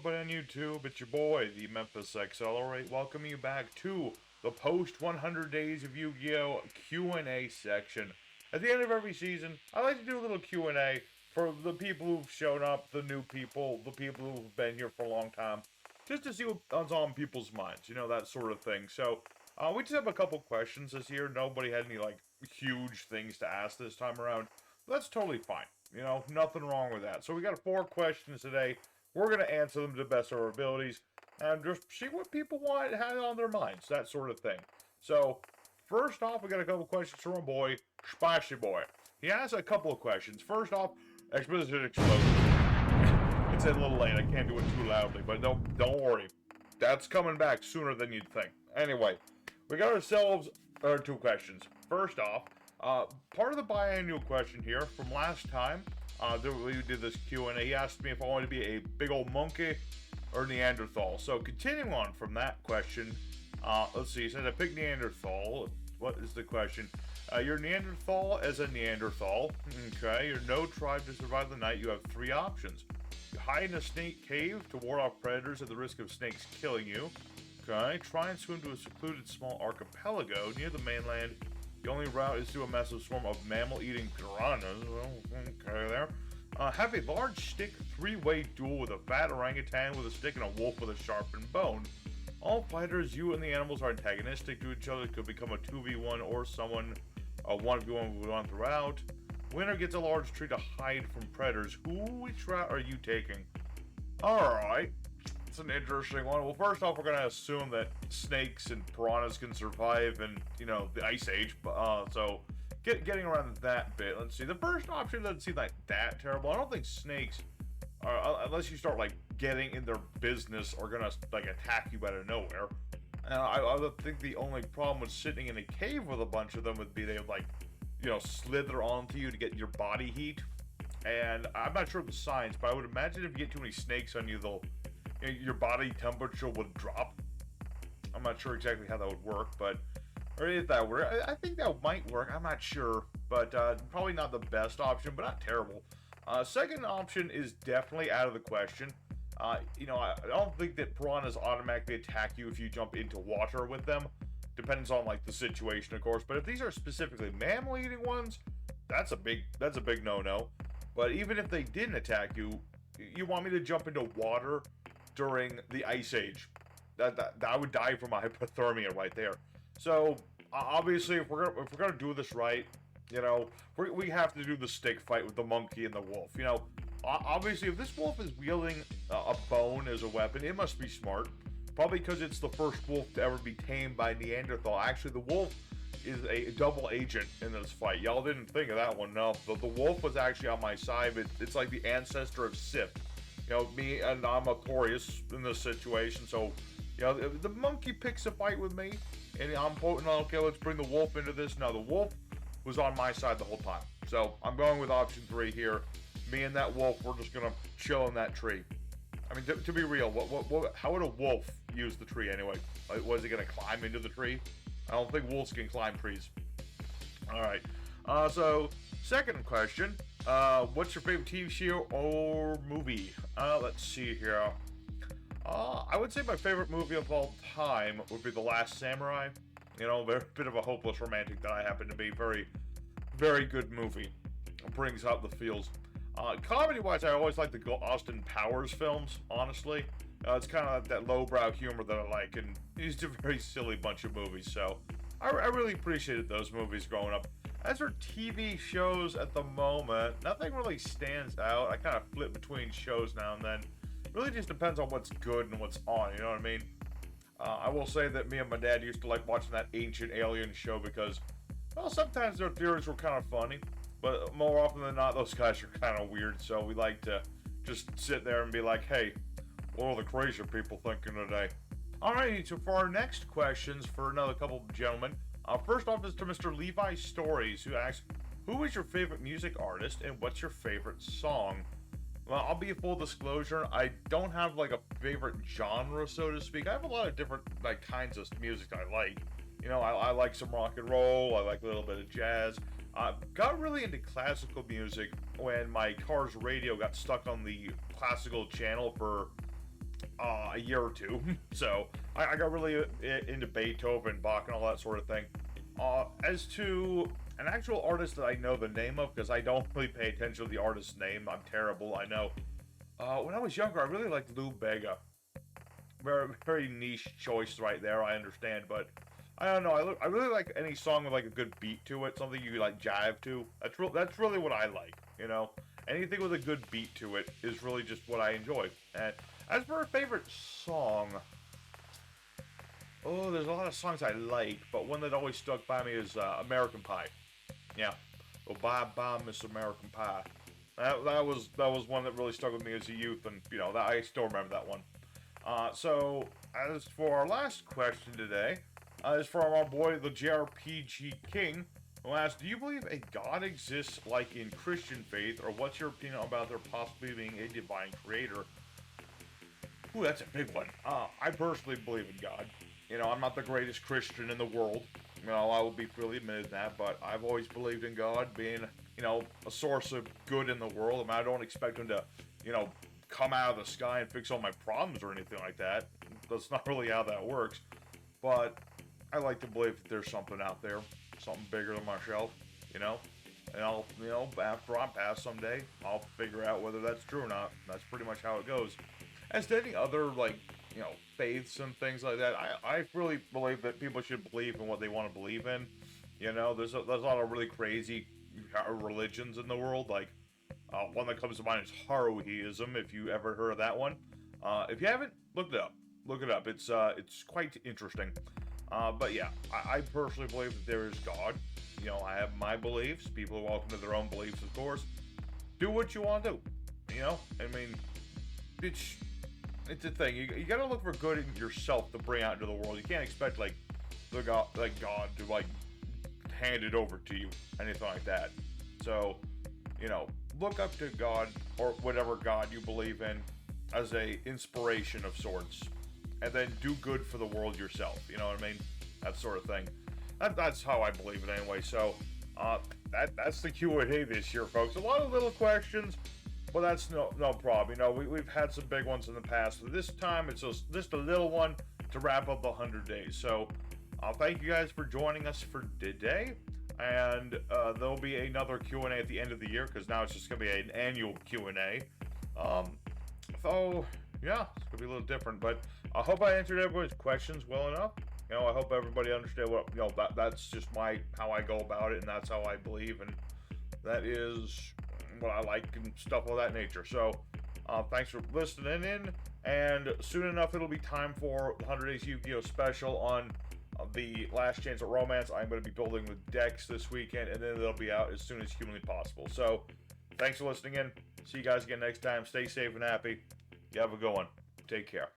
everybody on YouTube? It's your boy, the Memphis Accelerate, welcoming you back to the post 100 Days of Yu-Gi-Oh! Q&A section. At the end of every season, I like to do a little Q&A for the people who've shown up, the new people, the people who've been here for a long time, just to see what's on people's minds, that sort of thing. So, we just have a couple questions this year. Nobody had any, huge things to ask this time around. That's totally fine. Nothing wrong with that. So we got 4 questions today. We're going to answer them to the best of our abilities and just see what people want to have on their minds, that sort of thing. So, first off, we got a couple questions from our boy, Spicy Boy. He has a couple of questions. First off, explicit explosion. It's a little late. I can't do it too loudly, but don't worry. That's coming back sooner than you'd think. Anyway, we got ourselves 2 questions. First off, part of the biannual question here from last time, we did this Q&A. He asked me if I wanted to be a big old monkey or Neanderthal. So continuing on from that question, let's see. He said I picked Neanderthal. What is the question? You're Neanderthal as a Neanderthal. Okay. You're no tribe to survive the night. You have 3 options. You hide in a snake cave to ward off predators at the risk of snakes killing you. Okay. Try and swim to a secluded small archipelago near the mainland. The only route is through a massive swarm of mammal-eating piranhas. Okay, there. Have a large stick 3-way duel with a fat orangutan with a stick and a wolf with a sharpened bone. All fighters, you and the animals, are antagonistic to each other. It could become a 2v1 or someone a 1v1 throughout. Winner gets a large tree to hide from predators. Which route are you taking? Alright. It's an interesting one. Well, first off, we're going to assume that snakes and piranhas can survive in, the Ice Age. So, getting around that bit, let's see. The first option doesn't seem like that terrible. I don't think snakes, unless you start, getting in their business, are going to, attack you out of nowhere. And I would think the only problem with sitting in a cave with a bunch of them would be they would, slither onto you to get your body heat. And I'm not sure of the science, but I would imagine if you get too many snakes on you, your body temperature would drop. I'm not sure exactly how that would work, but or if that work, I think that might work. I'm not sure, but probably not the best option, but not terrible. Second option is definitely out of the question. I don't think that piranhas automatically attack you if you jump into water with them. Depends on the situation, of course. But if these are specifically mammal-eating ones, that's a big no-no. But even if they didn't attack you, you want me to jump into water during the Ice Age? That I would die from hypothermia right there. So obviously, if we're gonna do this right, we have to do the stick fight with the monkey and the wolf. Obviously, if this wolf is wielding a bone as a weapon, it must be smart. Probably because it's the first wolf to ever be tamed by Neanderthal. Actually, the wolf is a double agent in this fight. Y'all didn't think of that one, no. The wolf was actually on my side. It's like the ancestor of Sith. Me and I'm notorious in this situation. So, the monkey picks a fight with me, and I'm quoting, okay, let's bring the wolf into this. No, the wolf was on my side the whole time. So, I'm going with option 3 here. Me and that wolf, we're just gonna chill in that tree. I mean, to be real, how would a wolf use the tree anyway? Was he gonna climb into the tree? I don't think wolves can climb trees. Alright, so, second question. What's your favorite TV show or movie? Let's see here. I would say my favorite movie of all time would be The Last Samurai. A bit of a hopeless romantic that I happen to be. Very, very good movie. It brings out the feels. Comedy-wise, I always like the Austin Powers films, honestly. It's kind of that lowbrow humor that I like, and it's a very silly bunch of movies, so I really appreciated those movies growing up. As for TV shows at the moment, nothing really stands out. I kind of flip between shows now and then. It really just depends on what's good and what's on, you know what I mean? I will say that me and my dad used to like watching that Ancient Alien show because, well, sometimes their theories were kind of funny, but more often than not, those guys are kind of weird, so we like to just sit there and be like, hey, what are the crazy people thinking today? Alright, so for our next questions for another couple of gentlemen, first off is to Mr. Levi Stories, who asks, who is your favorite music artist and what's your favorite song? Well, I'll be a full disclosure, I don't have a favorite genre, so to speak. I have a lot of different kinds of music I like. I like some rock and roll, I like a little bit of jazz. Got really into classical music when my car's radio got stuck on the classical channel for a year or two. So I got really into Beethoven, Bach, and all that sort of thing. As to an actual artist that I know the name of, because I don't really pay attention to the artist's name, I'm terrible, I know. When I was younger, I really liked Lou Bega. Very, very niche choice right there, I understand, but I don't know. I really like any song with like a good beat to it, something you like jive to. That's really what I like, you know. Anything with a good beat to it is really just what I enjoy. And as for a favorite song, oh, there's a lot of songs I like, but one that always stuck by me is American Pie. Yeah. Oh, bye bye, Miss American Pie. That was one that really stuck with me as a youth, and I still remember that one. So as for our last question today, is from our boy the JRPG King, who asks, "Do you believe a God exists like in Christian faith, or what's your opinion about there possibly being a divine creator?" Ooh, that's a big one. I personally believe in God. I'm not the greatest Christian in the world. I will be freely admitted that, but I've always believed in God being, a source of good in the world. I mean, I don't expect him to, come out of the sky and fix all my problems or anything like that. That's not really how that works. But I like to believe that there's something out there, something bigger than myself, you know. And I'll, after I'm passed someday, I'll figure out whether that's true or not. That's pretty much how it goes. As to any other, like, faiths and things like that, I really believe that people should believe in what they want to believe in. There's a lot of really crazy religions in the world. Like, one that comes to mind is Haruhiism, if you ever heard of that one. If you haven't, look it up. Look it up. It's quite interesting. But yeah, I personally believe that there is God. I have my beliefs. People are welcome to their own beliefs, of course. Do what you want to do. I mean, it's a thing. You gotta look for good in yourself to bring out into the world. You can't expect God to like hand it over to you, anything like that. So, look up to God or whatever God you believe in as a inspiration of sorts, and then do good for the world yourself. You know what I mean? That sort of thing. That's how I believe it anyway. So, that's the Q&A this year, folks. A lot of little questions, but that's no problem. We've had some big ones in the past. So this time it's just a little one to wrap up the 100 days. So, thank you guys for joining us for today. And there'll be another Q&A at the end of the year, because now it's just going to be an annual Q&A. So, yeah, it's going to be a little different. But I hope I answered everybody's questions well enough. I hope everybody understands what, that's just how I go about it, and that's how I believe, and that is what I like and stuff of that nature. So, thanks for listening in, and soon enough it'll be time for the 100 Days Yu-Gi-Oh! Special on the Last Chance at Romance. I'm going to be building the decks this weekend, and then they'll be out as soon as humanly possible. So, thanks for listening in. See you guys again next time. Stay safe and happy. You have a good one. Take care.